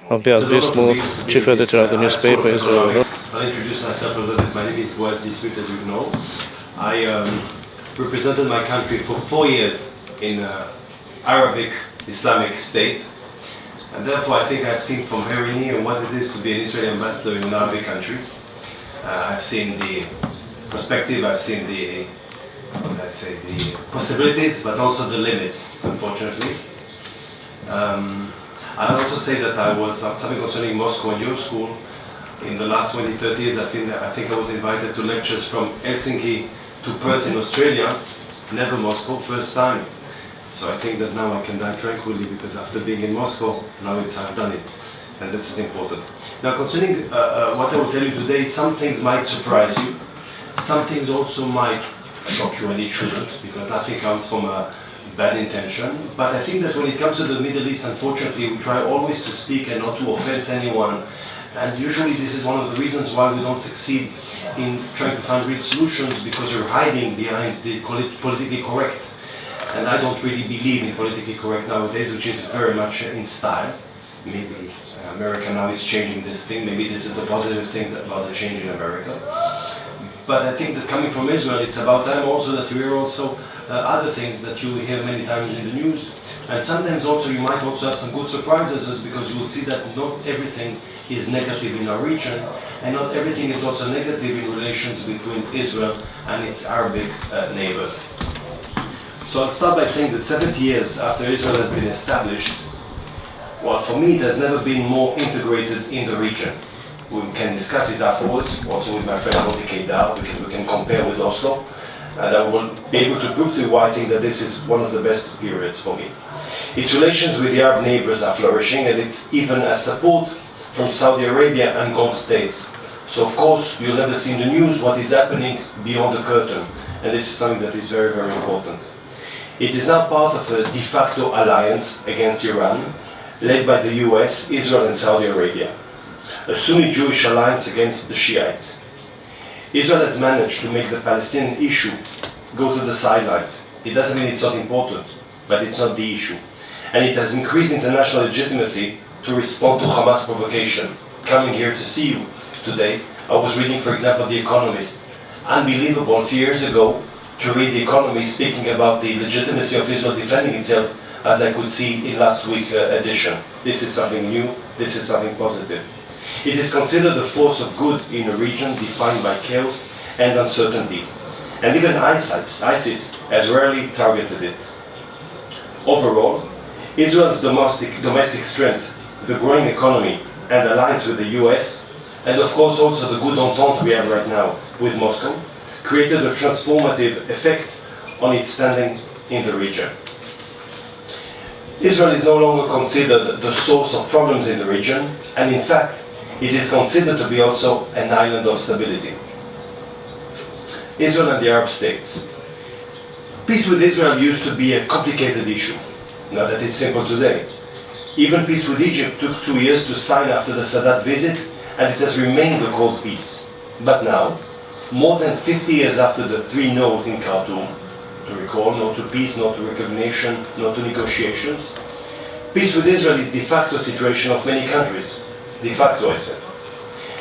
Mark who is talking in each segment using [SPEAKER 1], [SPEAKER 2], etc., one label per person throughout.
[SPEAKER 1] I'm Boaz Bismuth, chief editor of the newspaper Israel.
[SPEAKER 2] I'll introduce myself a little bit. My name is Boaz Bismuth, as you know. I represented my country for 4 years in Arabic Islamic State, and therefore I think I've seen from very near what it is to be an Israeli ambassador in an Arabic country. I've seen the perspective, I've seen the, let's say, the possibilities, but also the limits, unfortunately. I'll also say that I was something concerning Moscow and your school. In the last 20-30 years, I think I was invited to lectures from Helsinki to Perth in Australia, never Moscow, first time. So I think that now I can die tranquilly, because after being in Moscow, now I've done it, and this is important. Now, concerning what I will tell you today, some things might surprise you, some things also might shock you, and it shouldn't, because nothing comes from a bad intention. But I think that when it comes to the Middle East, unfortunately, we try always to speak and not to offend anyone. And usually this is one of the reasons why we don't succeed in trying to find real solutions, because we're hiding behind the politically correct. And I don't really believe in politically correct nowadays, which is very much in style. Maybe America now is changing this thing. Maybe this is the positive things about the change in America. But I think that coming from Israel, it's about time also that you hear also other things that you hear many times in the news. And sometimes also you might also have some good surprises, because you will see that not everything is negative in our region, and not everything is also negative in relations between Israel and its Arabic neighbors. So I'll start by saying that 70 years after Israel has been established, well, for me it has never been more integrated in the region. We can discuss it afterwards, also with my friend Moti Keidar. We can compare with Oslo, and I will be able to prove to you why I think that this is one of the best periods for me. Its relations with the Arab neighbors are flourishing, and it even has support from Saudi Arabia and Gulf states. So of course, you'll never see in the news what is happening beyond the curtain, and this is something that is very, very important. It is now part of a de facto alliance against Iran, led by the US, Israel and Saudi Arabia. A Sunni Jewish alliance against the Shiites. Israel has managed to make the Palestinian issue go to the sidelines. It doesn't mean it's not important, but it's not the issue. And it has increased international legitimacy to respond to Hamas provocation. Coming here to see you today, I was reading, for example, The Economist. Unbelievable, a few years ago, to read The Economist speaking about the legitimacy of Israel defending itself, as I could see in last week's edition. This is something new, this is something positive. It is considered a force of good in a region defined by chaos and uncertainty. And even ISIS has rarely targeted it. Overall, Israel's domestic strength, the growing economy and alliance with the US, and of course also the good entente we have right now with Moscow, created a transformative effect on its standing in the region. Israel is no longer considered the source of problems in the region, and in fact, it is considered to be also an island of stability. Israel and the Arab states. Peace with Israel used to be a complicated issue. Not that it's simple today. Even peace with Egypt took 2 years to sign after the Sadat visit, and it has remained a cold peace. But now, more than 50 years after the 3 no's in Khartoum, to recall, no to peace, no to recognition, no to negotiations, peace with Israel is de facto situation of many countries. De facto, I said.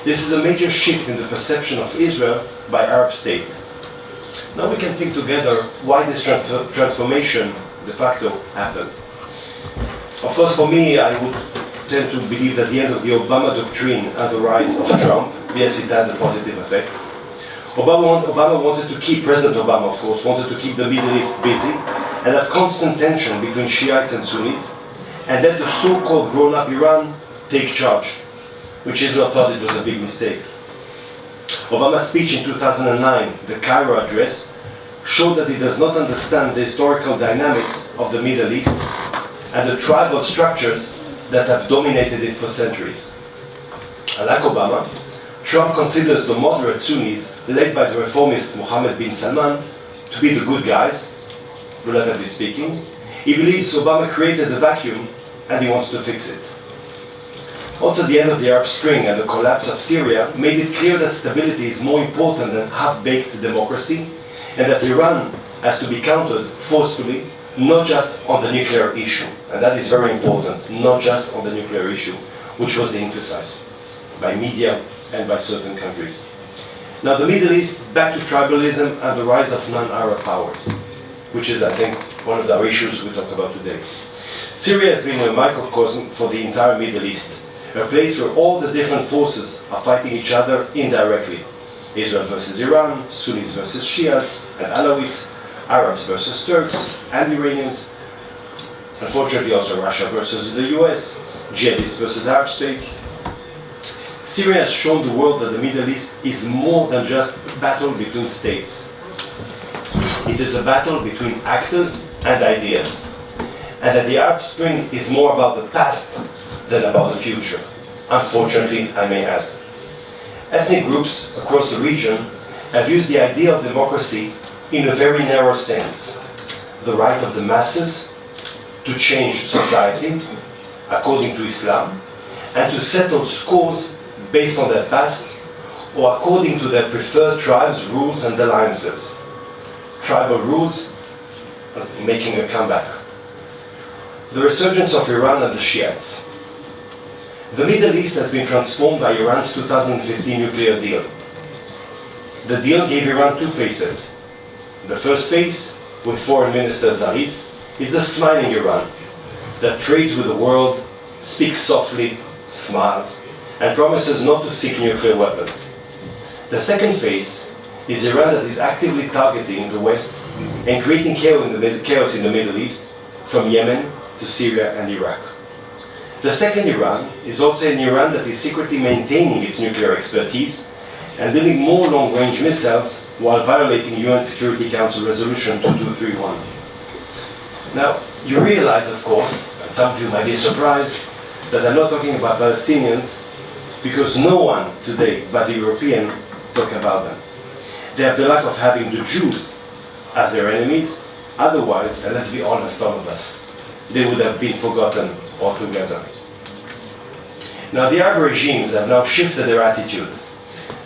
[SPEAKER 2] This is a major shift in the perception of Israel by Arab states. Now we can think together why this transformation de facto happened. Of course, for me, I would tend to believe that the end of the Obama doctrine and the rise of Trump, yes, it had a positive effect. Obama wanted to keep, President Obama, of course, wanted to keep the Middle East busy and have constant tension between Shiites and Sunnis, and let the so-called grown-up Iran take charge, which Israel thought it was a big mistake. Obama's speech in 2009, the Cairo address, showed that he does not understand the historical dynamics of the Middle East and the tribal structures that have dominated it for centuries. Like Obama, Trump considers the moderate Sunnis, led by the reformist Mohammed bin Salman, to be the good guys, relatively speaking. He believes Obama created a vacuum and he wants to fix it. Also, the end of the Arab Spring and the collapse of Syria made it clear that stability is more important than half-baked democracy, and that Iran has to be countered forcefully not just on the nuclear issue, and that is very important, not just on the nuclear issue, which was the emphasis by media and by certain countries. Now the Middle East, back to tribalism and the rise of non-Arab powers, which is, I think, one of the issues we talk about today. Syria has been a microcosm for the entire Middle East, a place where all the different forces are fighting each other indirectly. Israel versus Iran, Sunnis versus Shiites and Alawites, Arabs versus Turks and Iranians, unfortunately also Russia versus the US, jihadists versus Arab states. Syria has shown the world that the Middle East is more than just a battle between states. It is a battle between actors and ideas. And that the Arab Spring is more about the past than about the future. Unfortunately, I may add. Ethnic groups across the region have used the idea of democracy in a very narrow sense. The right of the masses to change society according to Islam and to settle scores based on their past or according to their preferred tribes, rules and alliances. Tribal rules are making a comeback. The resurgence of Iran and the Shiites. The Middle East has been transformed by Iran's 2015 nuclear deal. The deal gave Iran two faces. The first face, with Foreign Minister Zarif, is the smiling Iran that trades with the world, speaks softly, smiles, and promises not to seek nuclear weapons. The second face is Iran that is actively targeting the West and creating chaos in the Middle East, from Yemen to Syria and Iraq. The second Iran is also an Iran that is secretly maintaining its nuclear expertise and building more long-range missiles while violating UN Security Council Resolution 2231. Now, you realize, of course, and some of you might be surprised, that I'm not talking about Palestinians because no one today but the European talk about them. They have the luck of having the Jews as their enemies. Otherwise, and let's be honest, all of us, they would have been forgotten altogether. Now, the Arab regimes have now shifted their attitude.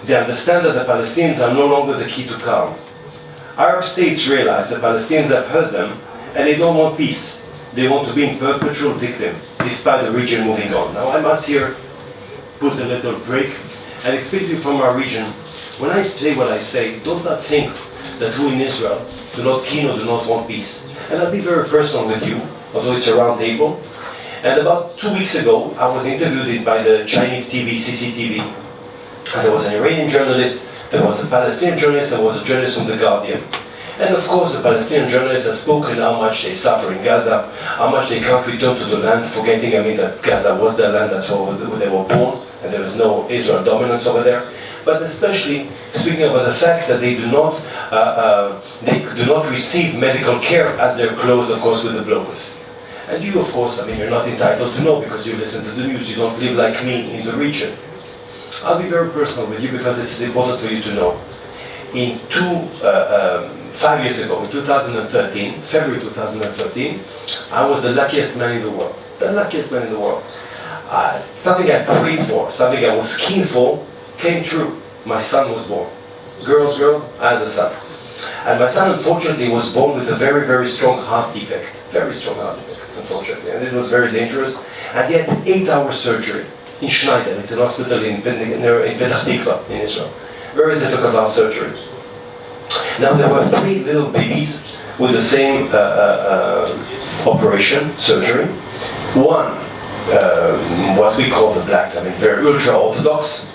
[SPEAKER 2] They understand that the Palestinians are no longer the key to calm. Arab states realize that Palestinians have hurt them and they don't want peace. They want to be in perpetual victim, despite the region moving on. Now, I must here put a little break and explain to you from our region. When I say what I say, do not think that we in Israel do not keen or do not want peace. And I'll be very personal with you, although it's a round table. And about 2 weeks ago, I was interviewed by the Chinese TV, CCTV. And there was an Iranian journalist, there was a Palestinian journalist, there was a journalist from The Guardian. And of course, the Palestinian journalists have spoken how much they suffer in Gaza, how much they can't return to the land, forgetting, that Gaza was their land, that's where they were born, and there is no Israel dominance over there. But especially speaking about the fact that they do not receive medical care as they're close, of course, with the blockers. And you, of course, you're not entitled to know because you listen to the news. You don't live like me in the region. I'll be very personal with you because this is important for you to know. 5 years ago, in 2013, February 2013, I was the luckiest man in the world. The luckiest man in the world. Something I prayed for, something I was keen for, came true. My son was born. Girl, I had a son. And my son, unfortunately, was born with a very, very strong heart defect. Very strong heart defect, unfortunately. And it was very dangerous. And he had an 8-hour surgery in Schneider. It's an hospital in Petah Tikva, in Israel. Very difficult heart surgery. Now, there were 3 little babies with the same operation, surgery. One, what we call the blacks, very ultra-Orthodox.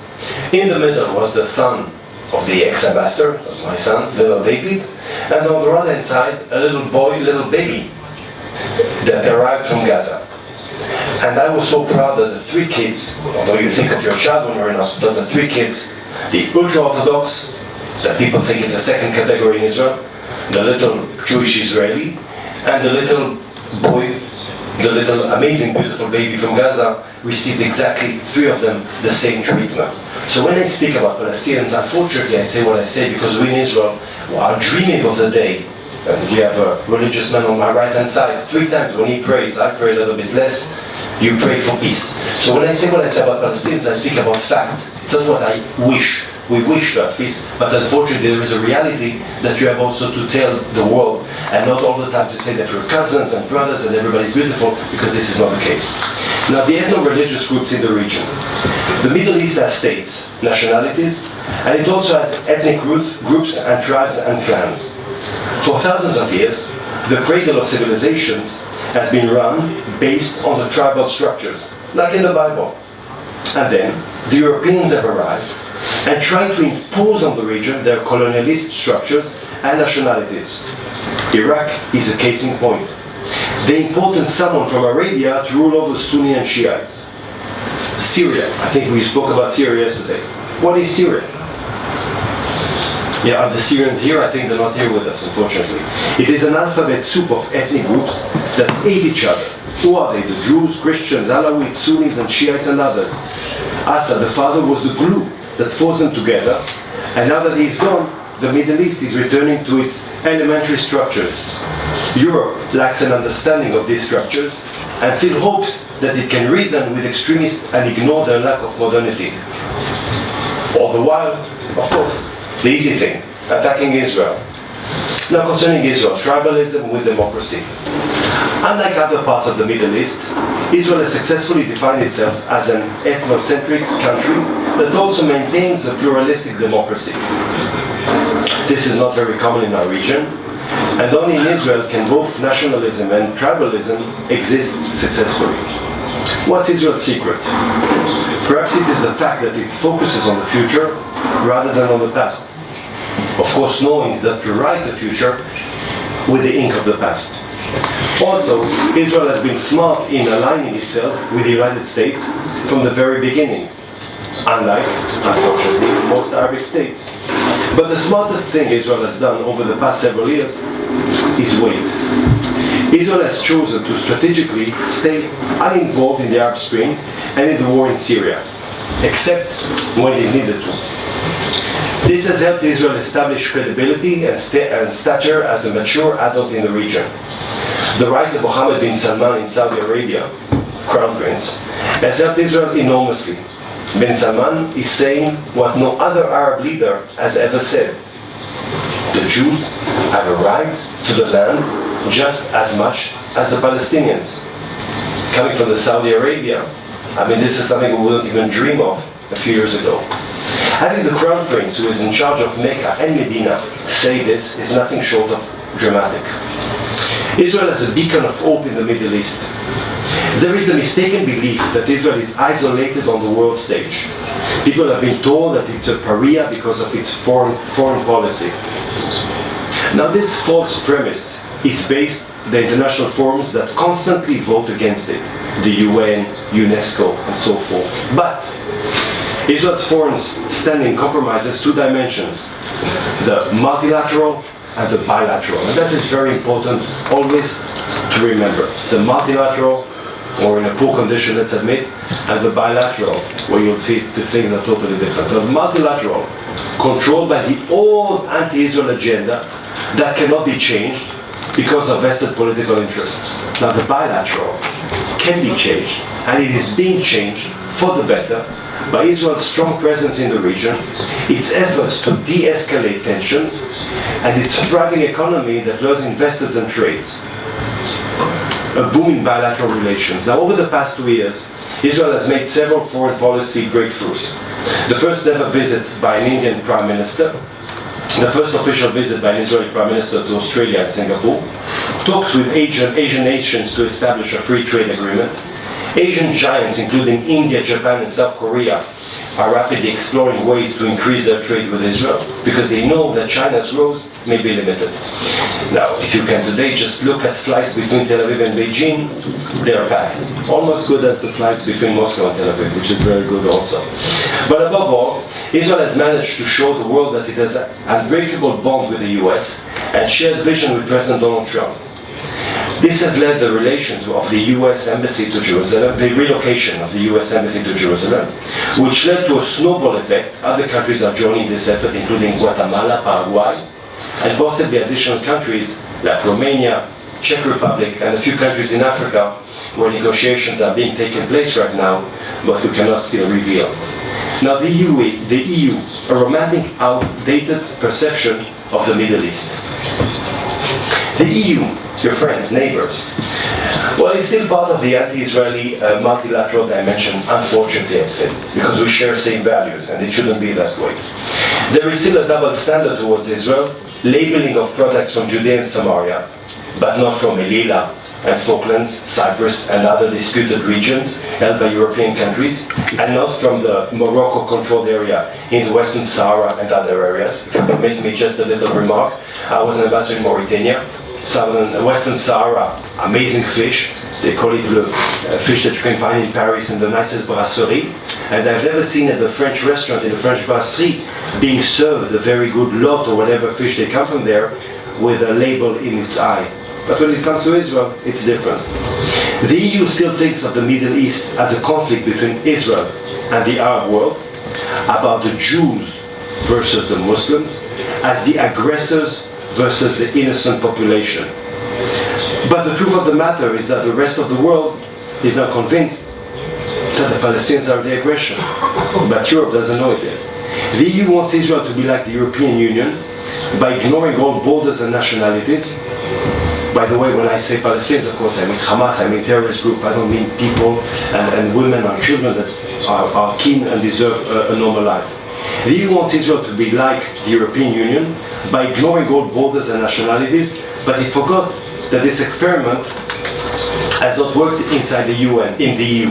[SPEAKER 2] In the middle was the son of the ex-ambassador, that's my son, little David. And on the right-hand side, a little boy, little baby, that arrived from Gaza. And I was so proud that the 3 kids, although you think of your child when you're in hospital, the 3 kids, the ultra-Orthodox, that people think it's a second category in Israel, the little Jewish Israeli, and the little boy, the little amazing, beautiful baby from Gaza, received exactly 3 of them the same treatment. So when I speak about Palestinians, unfortunately I say what I say because we in Israel are dreaming of the day. And we have a religious man on my right hand side. 3 times when he prays, I pray a little bit less, you pray for peace. So when I say what I say about Palestinians, I speak about facts. It's not what I wish we wish to have peace, but unfortunately there is a reality that you have also to tell the world, and not all the time to say that we're cousins and brothers and everybody's beautiful, because this is not the case. Now, the ethno-religious groups in the region. The Middle East has states, nationalities, and it also has ethnic groups and tribes and clans. For thousands of years, the cradle of civilizations has been run based on the tribal structures, like in the Bible. And then, the Europeans have arrived and tried to impose on the region their colonialist structures and nationalities. Iraq is a case in point. They imported someone from Arabia to rule over Sunni and Shiites. Syria, I think we spoke about Syria yesterday. What is Syria? Yeah, are the Syrians here? I think they're not here with us, unfortunately. It is an alphabet soup of ethnic groups that hate each other. Who are they? The Jews, Christians, Alawites, Sunnis, and Shiites, and others. Assad, the father, was the glue that forced them together, and now that he's gone, the Middle East is returning to its elementary structures. Europe lacks an understanding of these structures and still hopes that it can reason with extremists and ignore their lack of modernity. All the while, of course, the easy thing, attacking Israel. Now, concerning Israel, tribalism with democracy. Unlike other parts of the Middle East, Israel has successfully defined itself as an ethnocentric country that also maintains a pluralistic democracy. This is not very common in our region, and only in Israel can both nationalism and tribalism exist successfully. What's Israel's secret? Perhaps it is the fact that it focuses on the future rather than on the past. Of course, knowing that to write the future with the ink of the past. Also, Israel has been smart in aligning itself with the United States from the very beginning, unlike, unfortunately, most Arabic states. But the smartest thing Israel has done over the past several years is wait. Israel has chosen to strategically stay uninvolved in the Arab Spring and in the war in Syria, except when it needed to. This has helped Israel establish credibility and stature as a mature adult in the region. The rise of Mohammed bin Salman in Saudi Arabia, Crown Prince, has helped Israel enormously. Bin Salman is saying what no other Arab leader has ever said. The Jews have arrived to the land just as much as the Palestinians. Coming from the Saudi Arabia, I mean, this is something we wouldn't even dream of a few years ago. Having the Crown Prince, who is in charge of Mecca and Medina, say this is nothing short of dramatic. Israel is a beacon of hope in the Middle East. There is the mistaken belief that Israel is isolated on the world stage. People have been told that it's a pariah because of its foreign policy. Now, this false premise is based on the international forums that constantly vote against it, the UN, UNESCO, and so forth. But Israel's foreign standing compromises two dimensions, the multilateral and the bilateral. And that is very important always to remember. The multilateral, or in a poor condition, let's admit, and the bilateral, where you'll see the things are totally different. The multilateral, controlled by the old anti-Israel agenda that cannot be changed because of vested political interests. Now, the bilateral can be changed, and it is being changed for the better by Israel's strong presence in the region, its efforts to de-escalate tensions, and its thriving economy that lures investors and trades. A boom in bilateral relations. Now, over the past 2 years, Israel has made several foreign policy breakthroughs. The first ever visit by an Indian Prime Minister, the first official visit by an Israeli Prime Minister to Australia and Singapore, talks with Asian nations to establish a free trade agreement. Asian giants, including India, Japan, and South Korea, are rapidly exploring ways to increase their trade with Israel because they know that China's growth may be limited. Now, if you can today just look at flights between Tel Aviv and Beijing, they are packed. Almost good as the flights between Moscow and Tel Aviv, which is very good also. But above all, Israel has managed to show the world that it has an unbreakable bond with the US and shared vision with President Donald Trump. This has led the relations of the US Embassy to Jerusalem, the relocation of the US Embassy to Jerusalem, which led to a snowball effect. Other countries are joining this effort, including Guatemala, Paraguay, and possibly additional countries like Romania, Czech Republic, and a few countries in Africa where negotiations are being taken place right now, but we cannot still reveal. Now the EU, a romantic, outdated perception of the Middle East. The EU, your friends, neighbors, well, it's still part of the anti-Israeli multilateral dimension, unfortunately I say, because we share same values and it shouldn't be that way. There is still a double standard towards Israel, labeling of products from Judea and Samaria, but not from Melilla and Falklands, Cyprus and other disputed regions held by European countries, and not from the Morocco-controlled area in the Western Sahara and other areas. If you permit me just a little remark, I was an ambassador in Mauritania. Southern Western Sahara, amazing fish. They call it the fish that you can find in Paris in the nicest brasserie. And I've never seen at a French restaurant in a French brasserie being served a very good lot or whatever fish they come from there with a label in its eye. But when it comes to Israel, it's different. The EU still thinks of the Middle East as a conflict between Israel and the Arab world, about the Jews versus the Muslims, as the aggressors versus the innocent population. But the truth of the matter is that the rest of the world is now convinced that the Palestinians are the aggression, but Europe doesn't know it yet. The EU wants Israel to be like the European Union by ignoring all borders and nationalities. By the way, when I say Palestinians, of course, I mean Hamas, I mean terrorist group. I don't mean people and women or children that are keen and deserve a normal life. The EU wants Israel to be like the European Union by ignoring all borders and nationalities, but it forgot that this experiment has not worked inside the UN, in the EU.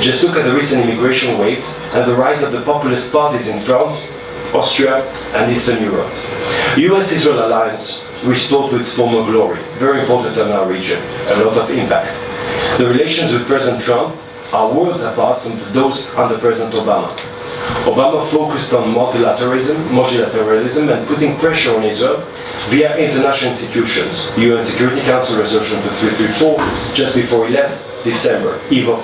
[SPEAKER 2] Just look at the recent immigration waves and the rise of the populist parties in France, Austria, and Eastern Europe. US-Israel alliance restored to its former glory, very important in our region, a lot of impact. The relations with President Trump are worlds apart from those under President Obama. Obama focused on multilateralism and putting pressure on Israel via international institutions. UN Security Council Resolution 2334, just before he left, eve of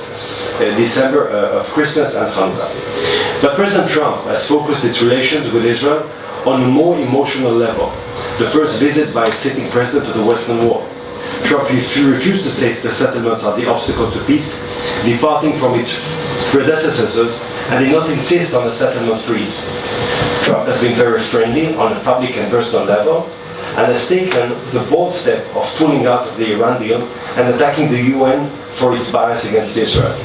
[SPEAKER 2] December of Christmas and Hanukkah. But President Trump has focused its relations with Israel on a more emotional level. The first visit by a sitting president to the Western Wall. Trump refused to say the settlements are the obstacle to peace, departing from its predecessors, and did not insist on a settlement freeze. Trump has been very friendly on a public and personal level, and has taken the bold step of pulling out of the Iran deal and attacking the UN for its bias against Israel.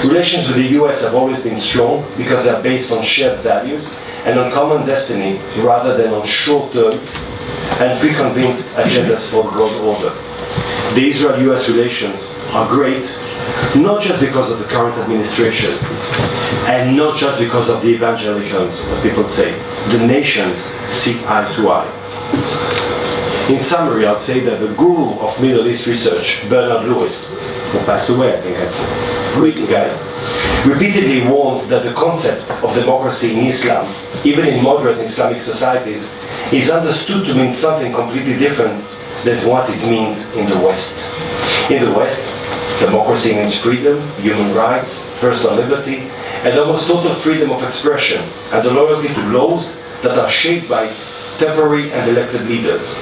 [SPEAKER 2] Relations with the US have always been strong because they are based on shared values and on common destiny rather than on short-term and preconceived agendas for the world order. The Israel-US relations are great, not just because of the current administration, and not just because of the evangelicals, as people say. The nations see eye to eye. In summary, I'll say that the guru of Middle East research, Bernard Lewis, who passed away, I think, a Greek guy, repeatedly warned that the concept of democracy in Islam, even in moderate Islamic societies, is understood to mean something completely different than what it means in the West. In the West, democracy means freedom, human rights, personal liberty, and almost total freedom of expression, and the loyalty to laws that are shaped by temporary and elected leaders.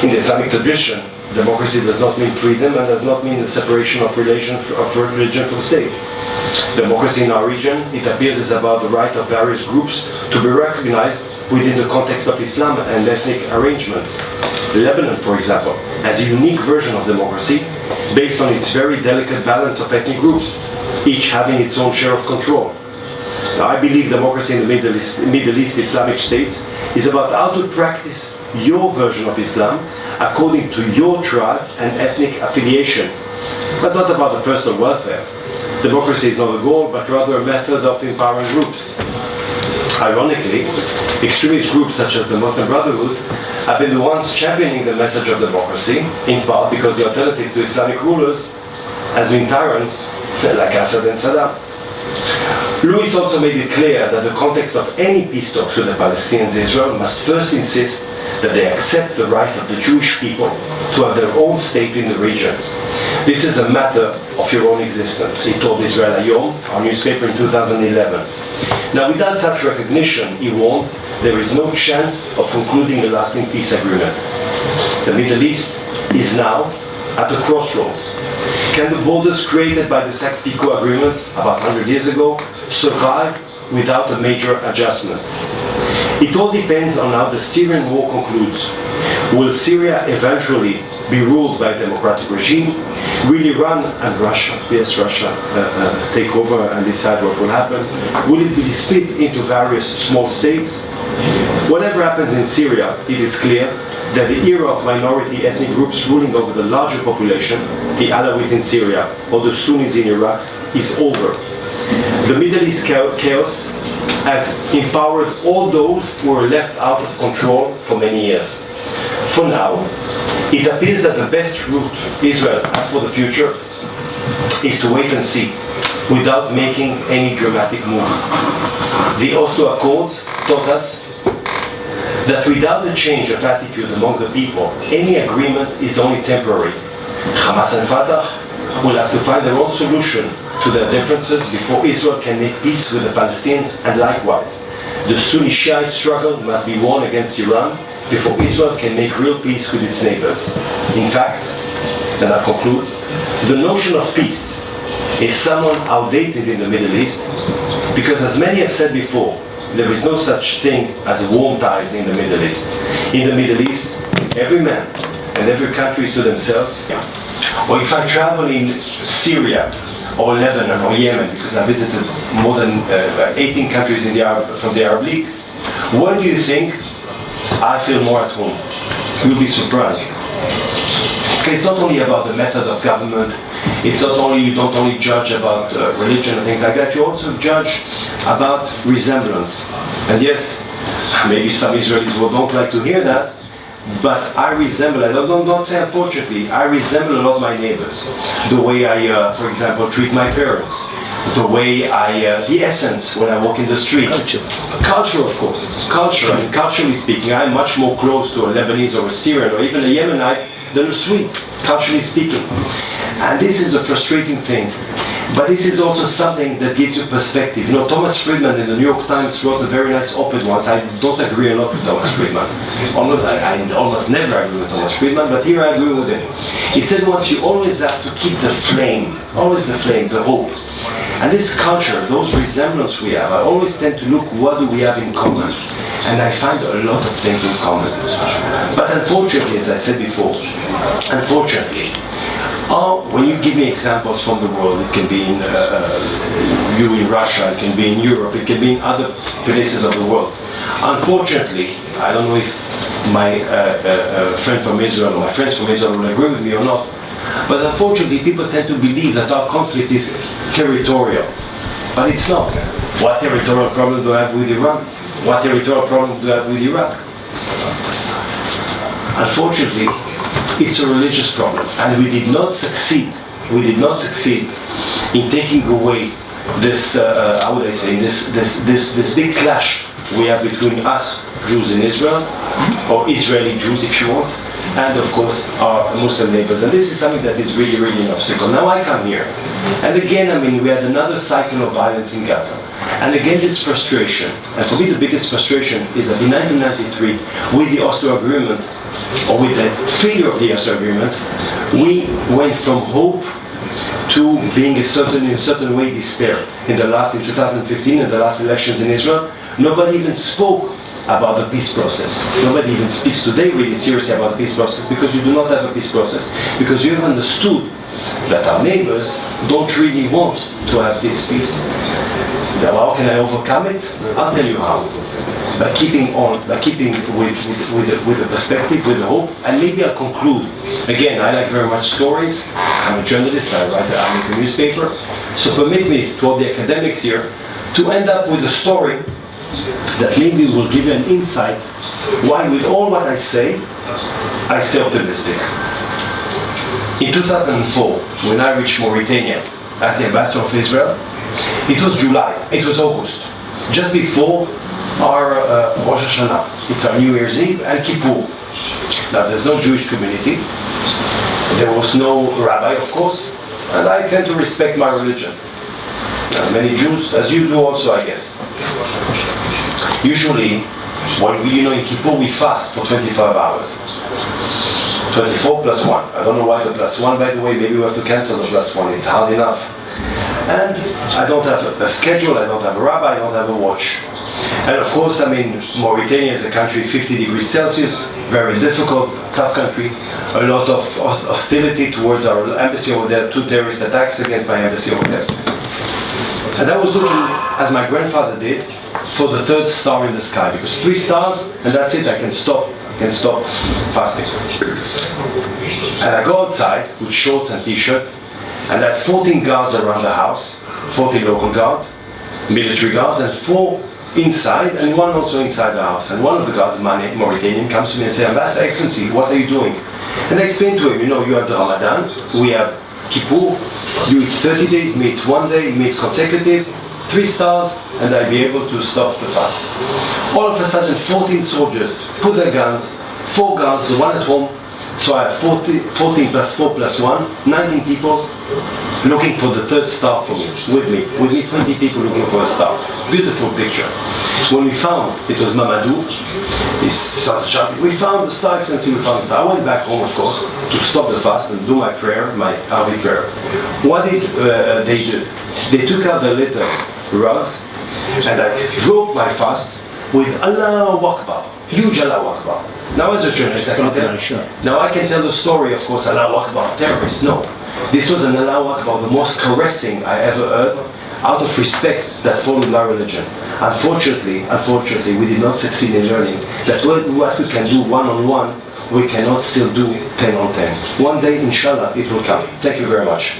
[SPEAKER 2] In the Islamic tradition, democracy does not mean freedom and does not mean the separation of religion from state. Democracy in our region, it appears, is about the right of various groups to be recognized within the context of Islam and ethnic arrangements. Lebanon, for example, has a unique version of democracy based on its very delicate balance of ethnic groups, each having its own share of control. Now, I believe democracy in the Middle East Islamic states is about how to practice your version of Islam according to your tribe and ethnic affiliation, but not about the personal welfare. Democracy is not a goal, but rather a method of empowering groups. Ironically, extremist groups such as the Muslim Brotherhood have been the ones championing the message of democracy, in part because the alternative to Islamic rulers has been tyrants like Assad and Saddam. Lewis also made it clear that the context of any peace talks with the Palestinians and Israel must first insist that they accept the right of the Jewish people to have their own state in the region. This is a matter of your own existence, he told Israel Ayom, our newspaper, in 2011. Now, without such recognition, he warned, there is no chance of concluding a lasting peace agreement. The Middle East is now at the crossroads. Can the borders created by the Sykes-Picot agreements about 100 years ago survive without a major adjustment? It all depends on how the Syrian war concludes. Will Syria eventually be ruled by a democratic regime? Will Iran and Russia, yes, Russia, take over and decide what will happen? Will it be split into various small states? Whatever happens in Syria, it is clear that the era of minority ethnic groups ruling over the larger population, the Alawite in Syria or the Sunnis in Iraq, is over. The Middle East chaos has empowered all those who were left out of control for many years. For now, it appears that the best route Israel has for the future is to wait and see, without making any dramatic moves. The Oslo Accords taught us that without a change of attitude among the people, any agreement is only temporary. Hamas and Fatah will have to find their own solution to their differences before Israel can make peace with the Palestinians, and likewise. The Sunni-Shiite struggle must be won against Iran before Israel can make real peace with its neighbors. In fact, and I conclude, the notion of peace is somewhat outdated in the Middle East, because as many have said before, there is no such thing as warm ties in the Middle East. In the Middle East, every man and every country is to themselves. Or if I travel in Syria or Lebanon or Yemen, because I visited more than 18 countries in from the Arab League, where do you think I feel more at home? You'll be surprised. Okay, it's not only about the method of government. It's not only, you don't only judge about religion and things like that, you also judge about resemblance. And yes, maybe some Israelis don't like to hear that, but I resemble, I don't say unfortunately, I resemble a lot of my neighbors. The way I, for example, treat my parents. The way the essence when I walk in the street. Culture, of course. Culture, I mean, culturally speaking, I'm much more close to a Lebanese or a Syrian or even a Yemenite than a Swede, culturally speaking. And this is a frustrating thing. But this is also something that gives you perspective. You know, Thomas Friedman in the New York Times wrote a very nice op-ed once. I don't agree a lot with Thomas Friedman. I almost never agree with Thomas Friedman, but here I agree with him. He said once, you always have to keep the flame, always the flame, the hope. And this culture, those resemblance we have, I always tend to look, what do we have in common? And I find a lot of things in common. But unfortunately, as I said before, unfortunately, when you give me examples from the world, it can be in you in Russia, it can be in Europe, it can be in other places of the world. Unfortunately, I don't know if my friend from Israel or my friends from Israel will agree with me or not, but unfortunately people tend to believe that our conflict is territorial. But it's not. What territorial problem do I have with Iran? What territorial problem do I have with Iraq? Unfortunately, it's a religious problem, and we did not succeed. We did not succeed in taking away this, how would I say, this big clash we have between us, Jews in Israel, or Israeli Jews, if you want, and of course our Muslim neighbors. And this is something that is really, really an obstacle. Now I come here, and again, I mean, we had another cycle of violence in Gaza. And again, this frustration, and for me the biggest frustration is that in 1993, with the Oslo Agreement, or with the failure of the Oslo Agreement, we went from hope to being in a certain way despair. In 2015, in the last elections in Israel, nobody even spoke about the peace process. Nobody even speaks today really seriously about the peace process, because you do not have a peace process. Because you have understood that our neighbors don't really want to have this peace. Now, how can I overcome it? I'll tell you how. By keeping with the perspective, with the hope, and maybe I'll conclude. Again, I like very much stories. I'm a journalist, I make a newspaper. So permit me, to all the academics here, to end up with a story that maybe will give you an insight why, with all what I say stay optimistic. In 2004, when I reached Mauritania as the ambassador of Israel, it was July, it was August, just before our Rosh Hashanah. It's our New Year's Eve and Kippur. Now, there's no Jewish community, there was no rabbi, of course, and I tend to respect my religion. As many Jews as you do also, I guess. Usually, when in Kippur we fast for 25 hours. 24 plus 1. I don't know why the plus 1, by the way. Maybe we have to cancel the plus 1. It's hard enough. And I don't have a schedule, I don't have a rabbi, I don't have a watch. And of course, I mean, Mauritania is a country 50 degrees Celsius, very difficult, tough country, a lot of hostility towards our embassy over there, 2 terrorist attacks against my embassy over there. And I was looking, as my grandfather did, for the 3rd star in the sky, because 3 stars, and that's it, I can stop fasting. And I go outside with shorts and t-shirt, and I had 14 guards around the house, 14 local guards, military guards, and 4 inside, and 1 also inside the house. And one of the guards, Mauritanian, comes to me and says, Ambassador, Excellency, what are you doing? And I explained to him, you know, you have the Ramadan, we have Kippur, you eat 30 days, me it's 1 day, me it's consecutive, 3 stars, and I'll be able to stop the fast. All of a sudden, 14 soldiers put their guns, 4 guards, the 1 at home, so I have 14 plus 4 plus 1, 19 people looking for the 3rd star for me, with me 20 people looking for a star. Beautiful picture. When we found, it was Mamadou, he started shouting, we found the star, Excellency, we found the star. I went back home, of course, to stop the fast and do my prayer, my Arabic prayer. What did they do? They took out the little rugs, and I broke my fast with Allahu Akbar, huge Allahu Akbar. Now as a journalist, I can tell the story, of course, Allahu Akbar, terrorists, no. This was an Allahu Akbar, the most caressing I ever heard, out of respect that followed my religion. Unfortunately, we did not succeed in learning that what we can do one-on-one, we cannot still do 10 on 10. One day, inshallah, it will come. Thank you very much.